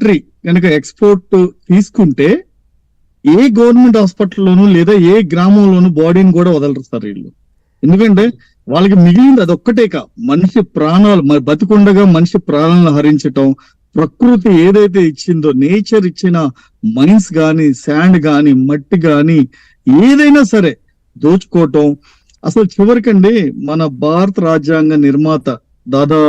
Country కనుక export తీసుకుంటే ఏ government హాస్పిటల్లోనూ లేదా ఏ గ్రామంలోనూ బాడీని కూడా వదలరు సార్ వీళ్ళు. ఎందుకంటే వాళ్ళకి మిగిలింది అదొక్కటేక మనిషి ప్రాణాలు, బతికుండగా మనిషి ప్రాణాలను హరించటం, ప్రకృతి ఏదైతే ఇచ్చిందో, నేచర్ ఇచ్చిన మైన్స్ గాని, శాండ్ గాని, మట్టి గాని, ఏదైనా సరే దోచుకోవటం. అసలు చివరికండి మన భారత రాజ్యాంగ నిర్మాత దాదా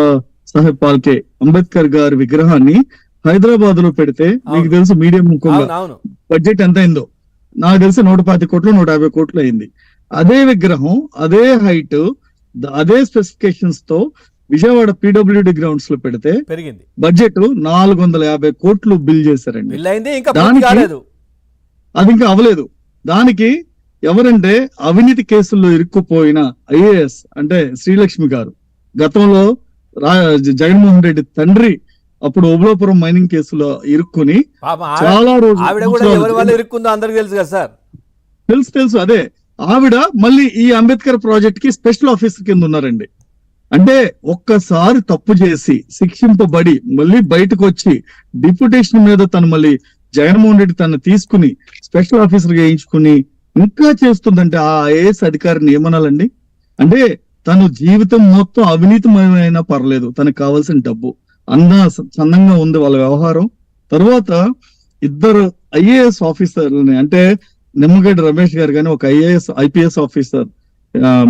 సాహెబ్ పాల్కే అంబేద్కర్ గారి విగ్రహాన్ని హైదరాబాద్ లో పెడితే మీకు తెలుసు మీడియం ముఖంగా బడ్జెట్ ఎంత అయిందో, నాకు తెలిసి 125 కోట్లు 150 కోట్లు అయింది. అదే విగ్రహం, అదే హైట్, అదే స్పెసిఫికేషన్స్ తో విజయవాడ PWD గ్రౌండ్స్ లో పెడితే బడ్జెట్ 450 కోట్లు బిల్ చేశారండి. అది ఇంకా అవ్వలేదు. దానికి ఎవరంటే అవినీతి కేసుల్లో ఇరుక్కుపోయిన IAS అంటే శ్రీలక్ష్మి గారు, గతంలో జగన్మోహన్ రెడ్డి తండ్రి అప్పుడు ఓబులాపురం మైనింగ్ కేసులో ఇరుక్కుని చాలా తెలుసు. అదే ఆవిడ మళ్ళీ ఈ అంబేద్కర్ ప్రాజెక్ట్ కి స్పెషల్ ఆఫీసర్ కింద ఉన్నారండి. అంటే ఒక్కసారి తప్పు చేసి శిక్షింపబడి మళ్ళీ బయటకు వచ్చి డిప్యుటేషన్ మీద తను మళ్ళీ జగన్మోహన్ రెడ్డి తను తీసుకుని స్పెషల్ ఆఫీసర్ గా వేయించుకుని ఇంకా చేస్తుందంటే ఆ IAS అధికారిని ఏమనాలండి? అంటే తను జీవితం మొత్తం అవినీతిమయమైనా పర్లేదు, తనకు కావాల్సిన డబ్బు చందంగా ఉంది వాళ్ళ వ్యవహారం. తర్వాత ఇద్దరు IAS ఆఫీసర్లని, అంటే నిమ్మగడ్డ రమేష్ గారు కానీ ఒక IPS ఆఫీసర్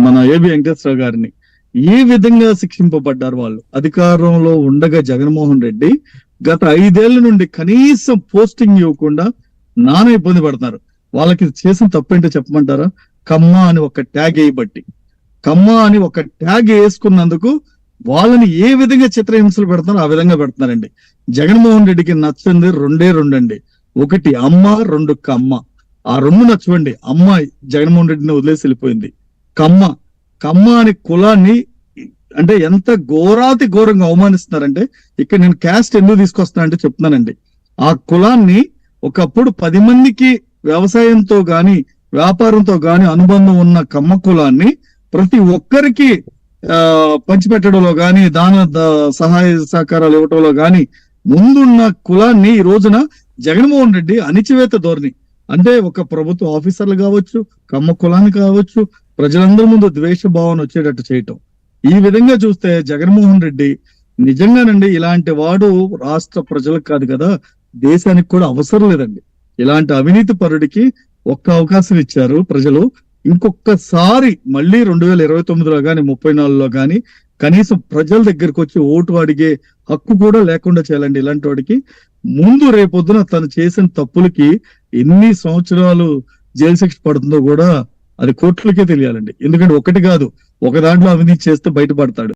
మన AB వెంకటేశ్వరరావు గారిని ఈ విధంగా శిక్షింపబడ్డారు వాళ్ళు అధికారంలో ఉండగా. జగన్మోహన్ రెడ్డి గత 5 ఏళ్ల నుండి కనీసం పోస్టింగ్ ఇవ్వకుండా నానా ఇబ్బంది పడుతున్నారు. వాళ్ళకి చేసిన తప్పేంటో చెప్పమంటారా? కమ్మ అని ఒక ట్యాగ్ వేయబట్టి, కమ్మ అని ఒక ట్యాగ్ వేసుకున్నందుకు వాళ్ళని ఏ విధంగా చిత్రహింసలు పెడుతున్నారో ఆ విధంగా పెడుతున్నారండి. జగన్మోహన్ రెడ్డికి నచ్చింది రెండే అండి, ఒకటి అమ్మ, 2 కమ్మ. ఆ 2 నచ్చవండి. అమ్మ జగన్మోహన్ రెడ్డిని వదిలేసి వెళ్ళిపోయింది. కమ్మ అని కులాన్ని అంటే ఎంత ఘోరాతి ఘోరంగా అవమానిస్తున్నారంటే, ఇక్కడ నేను క్యాస్ట్ ఎందుకు తీసుకొస్తానంటే చెప్తున్నానండి. ఆ కులాన్ని ఒకప్పుడు 10 మందికి వ్యవసాయంతో గాని వ్యాపారంతో గాని అనుబంధం ఉన్న కమ్మ కులాన్ని ప్రతి ఒక్కరికి పంచిపెట్టడంలో గాని, దాన సహాయ సహకారాలు ఇవ్వటంలో గాని ముందున్న కులాన్ని ఈ రోజున జగన్మోహన్ రెడ్డి అణిచివేత ధోరణి, అంటే ఒక ప్రభుత్వ ఆఫీసర్లు కావచ్చు, కమ్మ కులాన్ని కావచ్చు, ప్రజలందరి ముందు ద్వేష భావన వచ్చేటట్టు చేయటం. ఈ విధంగా చూస్తే జగన్మోహన్ రెడ్డి నిజంగానండి ఇలాంటి వాడు రాష్ట్ర ప్రజలకు కాదు కదా, దేశానికి కూడా అవసరం లేదండి. ఇలాంటి అవినీతి పరుడికి ఒక్క అవకాశం ఇచ్చారు ప్రజలు. ఇంకొకసారి మళ్ళీ 2029లో గాని 34లో గాని కనీసం ప్రజల దగ్గరకు వచ్చి ఓటు అడిగే హక్కు కూడా లేకుండా చేయాలండి ఇలాంటి వాడికి. ముందు రేపొద్దున తను చేసిన తప్పులకి ఎన్ని సంవత్సరాలు జైలు శిక్ష పడుతుందో కూడా అది కోర్టులకే తెలియాలండి. ఎందుకంటే ఒకటి కాదు, ఒక దాంట్లో అవినీతి చేస్తే బయటపడతాడు.